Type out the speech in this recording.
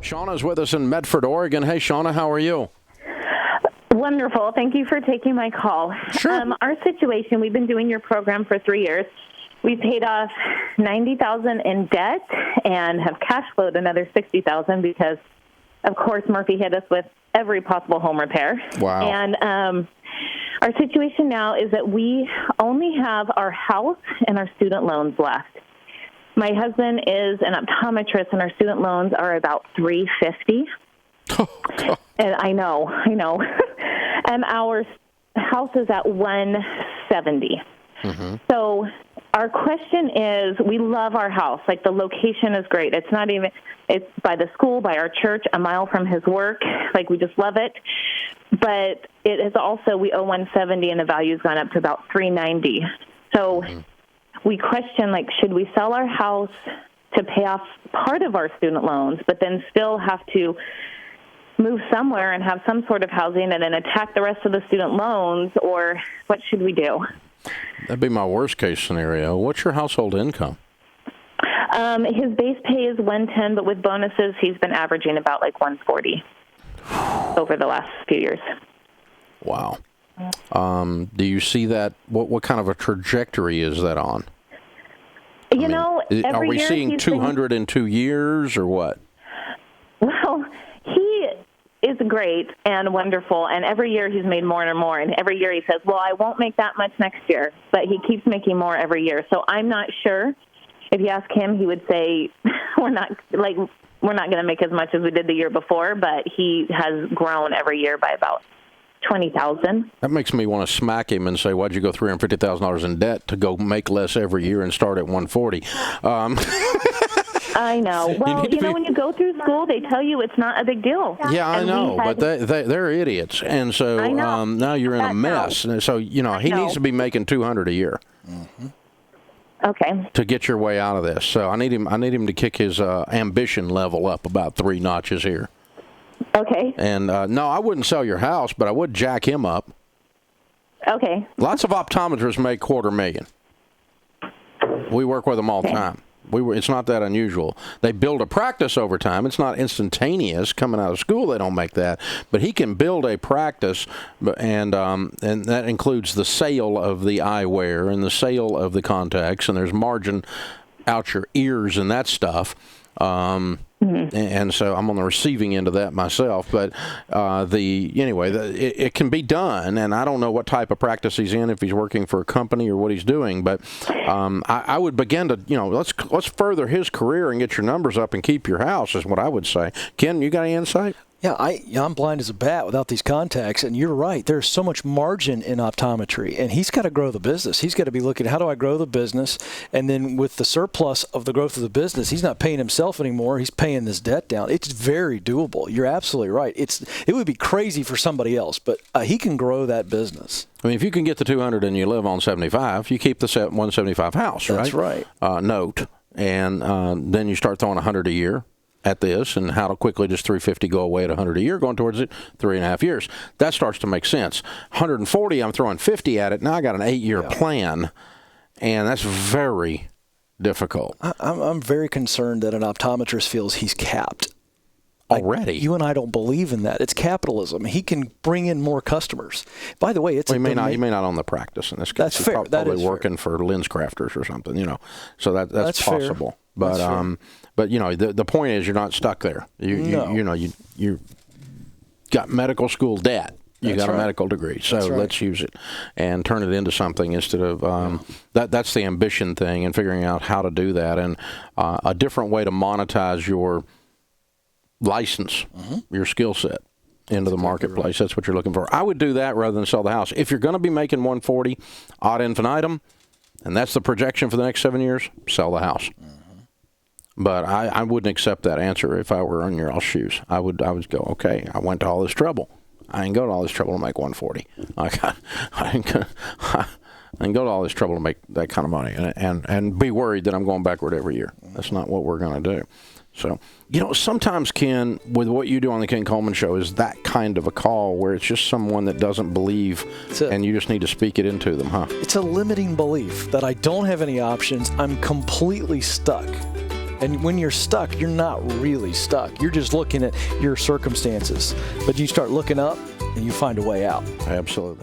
Shauna's with us in Medford, Oregon. Hey, Shauna, how are you? Wonderful. Thank you for taking my call. Sure. Our situation, we've been doing your program for 3 years. We paid off $90,000 in debt and have cash flowed another $60,000 because, of course, Murphy hit us with every possible home repair. Wow. And our situation now is that we only have our house and our student loans left. My husband is an optometrist, and our student loans are about $350. Oh, God. And I know. And our house is at $170. Mm-hmm. So our question is, we love our house. Like, the location is great. It's by the school, by our church, a mile from his work. Like, we just love it. But it is also, we owe $170, and the value's gone up to about $390. So we question, like, should we sell our house to pay off part of our student loans, but then still have to move somewhere and have some sort of housing and then attack the rest of the student loans, or what should we do? That'd be my worst case scenario. What's your household income? His base pay is $110, but with bonuses, he's been averaging about like $140 over the last few years. Wow. Do you see that? What kind of a trajectory is that on? Are we seeing 200 in 2 years or what? Well, he is great and wonderful, and every year he's made more and more, and every year he says, well, I won't make that much next year, but he keeps making more every year. So I'm not sure. If you ask him, he would say, we're not going to make as much as we did the year before, but he has grown every year by about $20,000. That makes me want to smack him and say, why'd you go $350,000 in debt to go make less every year and start at $140? I know. Well, when you go through school, they tell you it's not a big deal. Yeah, I know, but they're idiots. And so now you're in a mess. And so, he needs to be making $200 a year. Mm-hmm. Okay. To get your way out of this. So I need him to kick his ambition level up about 3 notches here. Okay. And no, I wouldn't sell your house, but I would jack him up. Okay. Lots of optometrists make $250,000. We work with them all the time. It's not that unusual. They build a practice over time. It's not instantaneous. Coming out of school, they don't make that. But he can build a practice, and that includes the sale of the eyewear and the sale of the contacts, and there's margin out your ears and that stuff. And so I'm on the receiving end of that myself. But it can be done, and I don't know what type of practice he's in, if he's working for a company or what he's doing. But I would begin to, let's further his career and get your numbers up and keep your house is what I would say. Ken, you got any insight? Yeah, I'm blind as a bat without these contacts, and you're right. There's so much margin in optometry, and he's got to grow the business. He's got to be looking at how do I grow the business, and then with the surplus of the growth of the business, he's not paying himself anymore. He's paying this debt down. It's very doable. You're absolutely right. It would be crazy for somebody else, but he can grow that business. I mean, if you can get the 200 and you live on 75, you keep the 175 house, right? That's right. Note, and then you start throwing 100 a year at this, and how quickly does 350 go away at 100 a year, going towards it 3.5 years. That starts to make sense. 140, I'm throwing 50 at it. Now I got an 8-year plan, and that's very difficult. I'm very concerned that an optometrist feels he's capped. Already. You and I don't believe in that. It's capitalism. He can bring in more customers. By the way, he may not own the practice in this case. That's fair. He's probably working for lens crafters or something, So that's possible. Fair. But but the point is, you're not stuck there. You got medical school debt. You got a medical degree, so let's use it and turn it into something instead of that's the ambition thing, and figuring out how to do that, and a different way to monetize your license, your skill set into the marketplace. Right. That's what you're looking for. I would do that rather than sell the house. If you're going to be making 140 ad infinitum, and that's the projection for the next 7 years, sell the house. But I wouldn't accept that answer if I were in your all's shoes. I would go, okay, I went to all this trouble. I didn't go to all this trouble to make 140. I didn't go to all this trouble to make that kind of money and be worried that I'm going backward every year. That's not what we're going to do. So, sometimes, Ken, with what you do on the Ken Coleman Show, is that kind of a call where it's just someone that doesn't believe, and you just need to speak it into them, huh? It's a limiting belief that I don't have any options. I'm completely stuck. And when you're stuck, you're not really stuck. You're just looking at your circumstances. But you start looking up and you find a way out. Absolutely.